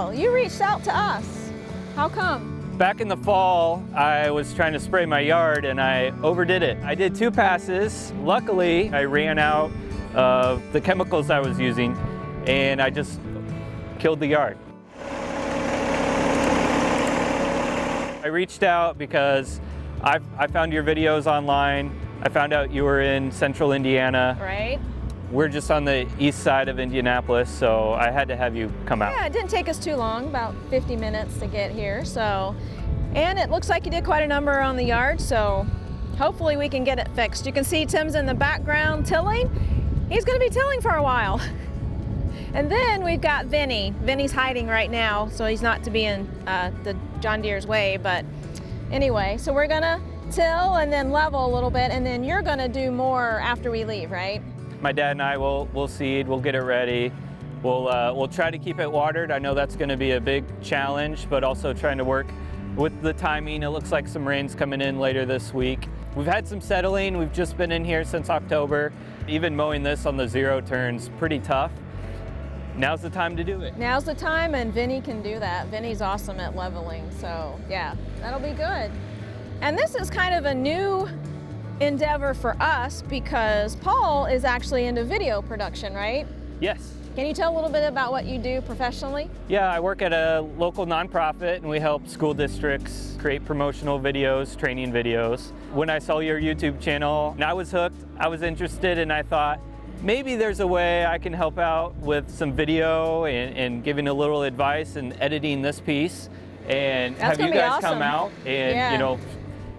cool. You reached out to us. How come? Back in the fall, I was trying to spray my yard and I overdid it. I did 2 passes. Luckily, I ran out of the chemicals I was using and I just killed the yard. I reached out because I found your videos online. I found out you were in central Indiana. Right. We're just on the east side of Indianapolis, so I had to have you come out. Yeah, it didn't take us too long, about 50 minutes to get here. So, and it looks like you did quite a number on the yard, so hopefully we can get it fixed. You can see Tim's in the background tilling. He's going to be tilling for a while. And then we've got Vinny. Vinny's hiding right now, so he's not to be in the John Deere's way. But anyway, so we're going to till and then level a little bit, and then you're going to do more after we leave, right? My dad and I will seed, we'll get it ready. We'll try to keep it watered. I know that's going to be a big challenge, but also trying to work with the timing. It looks like some rain's coming in later this week. We've had some settling. We've just been in here since October. Even mowing this on the 0 turns pretty tough. Now's the time to do it. Now's the time, and Vinny can do that. Vinny's awesome at leveling, so yeah, that'll be good. And this is kind of a new endeavor for us because Paul is actually into video production, right? Yes. Can you tell a little bit about what you do professionally? Yeah, I work at a local nonprofit and we help school districts create promotional videos, training videos. When I saw your YouTube channel, I was hooked, I was interested, and I thought maybe there's a way I can help out with some video and giving a little advice and editing this piece and That's have you guys awesome. come out and Yeah. you know,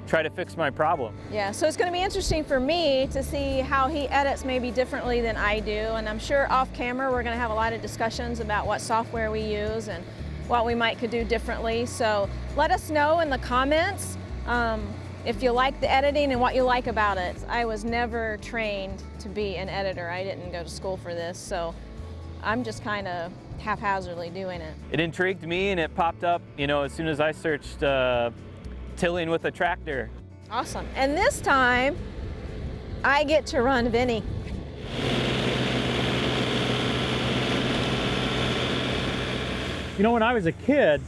try to fix my problem. Yeah, so it's going to be interesting for me to see how he edits maybe differently than I do, and I'm sure off camera we're going to have a lot of discussions about what software we use and what we could do differently. So let us know in the comments if you like the editing and what you like about it. I was never trained to be an editor. I didn't go to school for this, so I'm just kind of haphazardly doing it. It intrigued me and it popped up, you know, as soon as I searched tilling with a tractor. Awesome. And this time, I get to run Vinny. You know, when I was a kid,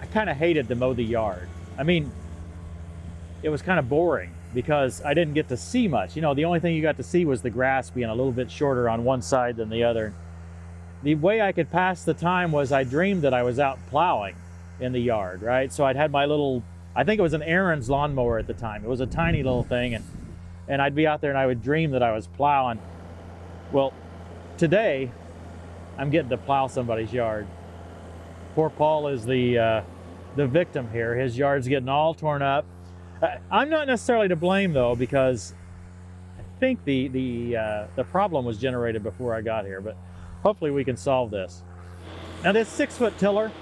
I kind of hated to mow the yard. I mean, it was kind of boring because I didn't get to see much. You know, the only thing you got to see was the grass being a little bit shorter on one side than the other. The way I could pass the time was I dreamed that I was out plowing in the yard, right? So I'd had my little, I think it was an Aaron's lawnmower at the time. It was a tiny little thing, and I'd be out there and I would dream that I was plowing. Well, today I'm getting to plow somebody's yard. Poor Paul is the victim here. His yard's getting all torn up. I'm not necessarily to blame though, because I think the problem was generated before I got here, but hopefully we can solve this. Now this 6-foot tiller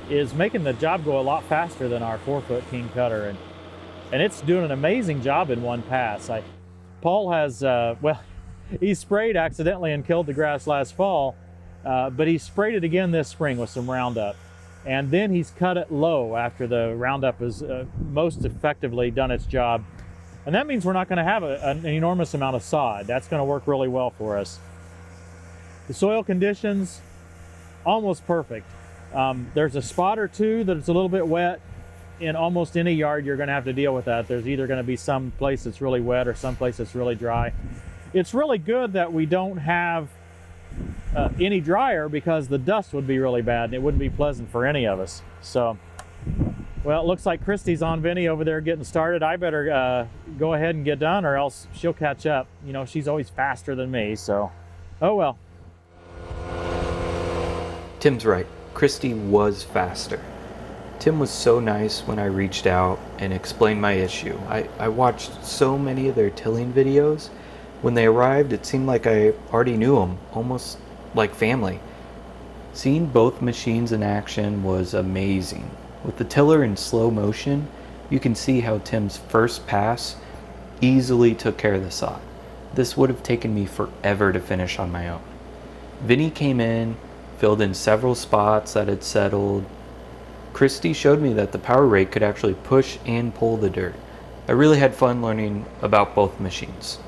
is making the job go a lot faster than our 4-foot King cutter, and it's doing an amazing job in one pass. Paul has, well, he sprayed accidentally and killed the grass last fall, but he sprayed it again this spring with some Roundup, and then he's cut it low after the Roundup has most effectively done its job, and that means we're not going to have an enormous amount of sod. That's going to work really well for us. The soil conditions, almost perfect. There's a spot or two that's a little bit wet. In almost any yard, you're going to have to deal with that. There's either going to be some place that's really wet or some place that's really dry. It's really good that we don't have any drier, because the dust would be really bad and it wouldn't be pleasant for any of us. So, well, it looks like Christy's on Vinny over there getting started. I better go ahead and get done, or else she'll catch up. You know, she's always faster than me, so, oh well. Tim's right. Christy was faster. Tim was so nice when I reached out and explained my issue. I watched so many of their tilling videos. When they arrived, it seemed like I already knew them, almost like family. Seeing both machines in action was amazing. With the tiller in slow motion, you can see how Tim's first pass easily took care of the sod. This would have taken me forever to finish on my own. Vinny came in, filled in several spots that had settled. Christy showed me that the Power Rake could actually push and pull the dirt. I really had fun learning about both machines.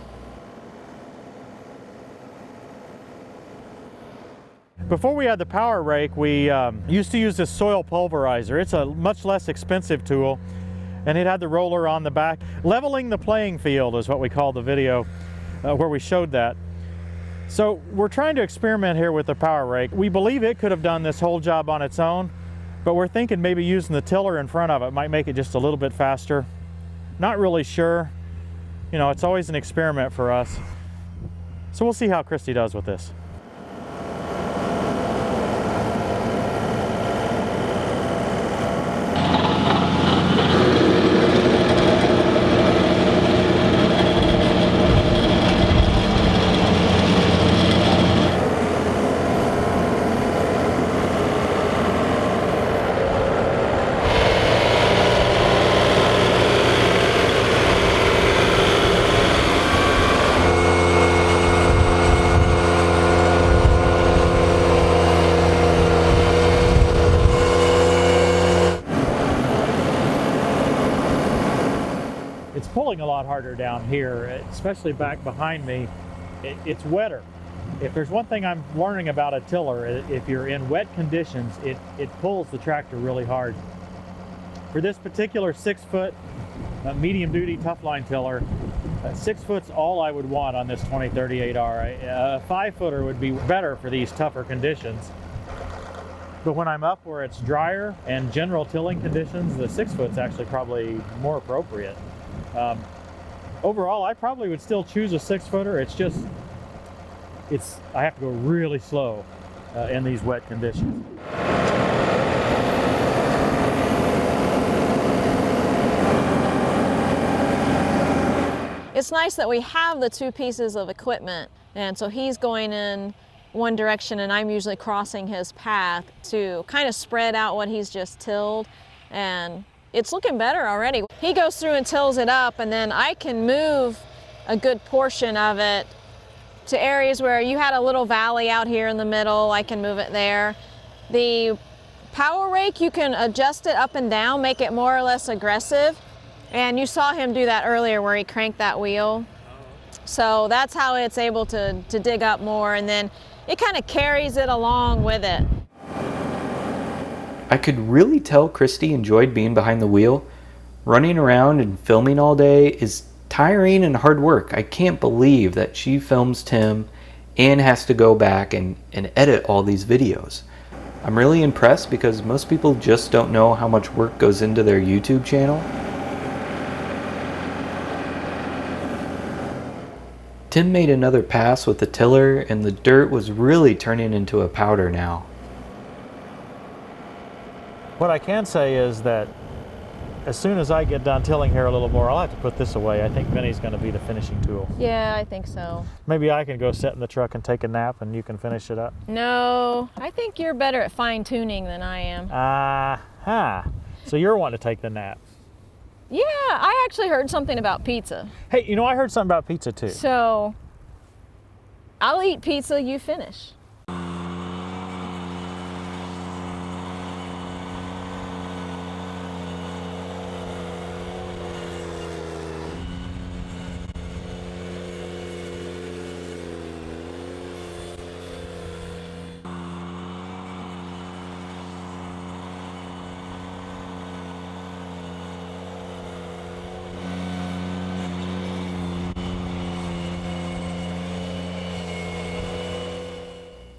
Before we had the Power Rake, we used to use this soil pulverizer. It's a much less expensive tool, and it had the roller on the back. Leveling the playing field is what we call the video where we showed that. So we're trying to experiment here with the Power Rake. We believe it could have done this whole job on its own, but we're thinking maybe using the tiller in front of it might make it just a little bit faster. Not really sure. You know, it's always an experiment for us. So we'll see how Christy does with this. It's pulling a lot harder down here, especially back behind me. It's wetter. If there's one thing I'm learning about a tiller, if you're in wet conditions, it pulls the tractor really hard. For this particular 6-foot medium-duty Tufline tiller, 6 foot's all I would want on this 2038R. A 5-footer would be better for these tougher conditions. But when I'm up where it's drier and general tilling conditions, the 6-foot's actually probably more appropriate. Overall, I probably would still choose a 6-footer. It's just, I have to go really slow in these wet conditions. It's nice that we have the two pieces of equipment, and so he's going in one direction and I'm usually crossing his path to kind of spread out what he's just tilled, and it's looking better already. He goes through and tills it up, and then I can move a good portion of it to areas where you had a little valley out here in the middle. I can move it there. The Power Rake, you can adjust it up and down, make it more or less aggressive. And you saw him do that earlier where he cranked that wheel. So that's how it's able to dig up more, and then it kind of carries it along with it. I could really tell Christy enjoyed being behind the wheel. Running around and filming all day is tiring and hard work. I can't believe that she films Tim and has to go back and edit all these videos. I'm really impressed because most people just don't know how much work goes into their YouTube channel. Tim made another pass with the tiller, and the dirt was really turning into a powder now. What I can say is that as soon as I get done tilling here a little more, I'll have to put this away. I think Vinny's going to be the finishing tool. Yeah, I think so. Maybe I can go sit in the truck and take a nap and you can finish it up. No, I think you're better at fine-tuning than I am. So you're wanting to take the nap. Yeah, I actually heard something about pizza. Hey, you know, I heard something about pizza too. So I'll eat pizza, you finish.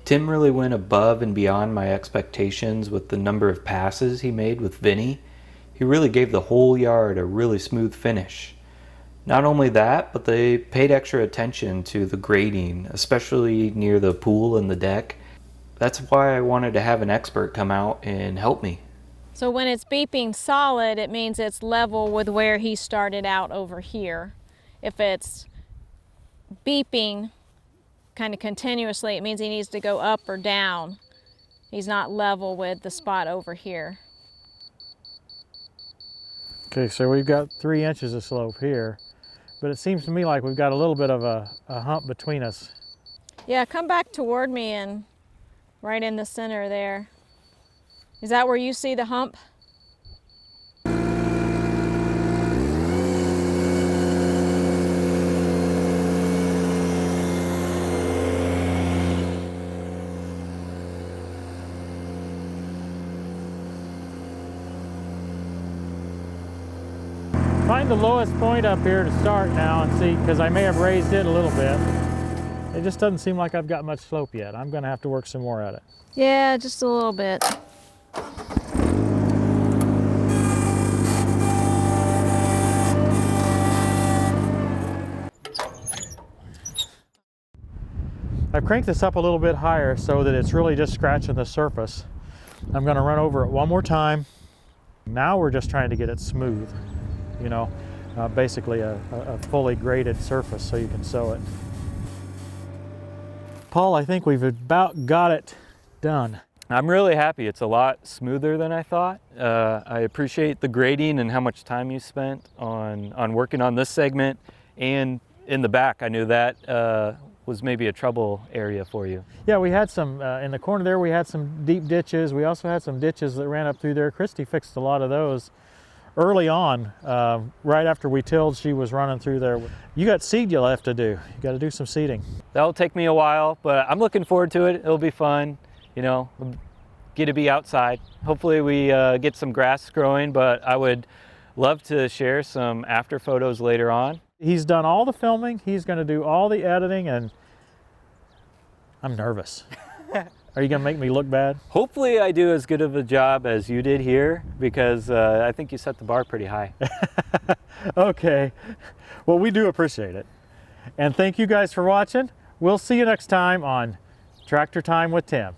Tim really went above and beyond my expectations with the number of passes he made with Vinny. He really gave the whole yard a really smooth finish. Not only that, but they paid extra attention to the grading, especially near the pool and the deck. That's why I wanted to have an expert come out and help me. So when it's beeping solid, it means it's level with where he started out over here. If it's beeping kind of continuously, it means he needs to go up or down. He's not level with the spot over here. Okay, so we've got 3 inches of slope here, but it seems to me like we've got a little bit of a hump between us. Yeah, come back toward me and right in the center there. Is that where you see the hump? Find the lowest point up here to start now and see, because I may have raised it a little bit. It just doesn't seem like I've got much slope yet. I'm going to have to work some more at it. Yeah, just a little bit. I've cranked this up a little bit higher so that it's really just scratching the surface. I'm going to run over it one more time. Now we're just trying to get it smooth, you know, basically a fully graded surface so you can sow it. Paul, I think we've about got it done. I'm really happy. It's a lot smoother than I thought. I appreciate the grading and how much time you spent on working on this segment, and in the back. I knew that was maybe a trouble area for you. Yeah, we had some, in the corner there, we had some deep ditches. We also had some ditches that ran up through there. Christy fixed a lot of those early on. Right after we tilled, she was running through there. You got seed you'll have to do. You got to do some seeding. That'll take me a while, but I'm looking forward to it. It'll be fun, you know, get to be outside. Hopefully we get some grass growing, but I would love to share some after photos later on. He's done all the filming, he's going to do all the editing, and I'm nervous. Are you going to make me look bad? Hopefully I do as good of a job as you did here, because I think you set the bar pretty high. Okay. Well, we do appreciate it. And thank you guys for watching. We'll see you next time on Tractor Time with Tim.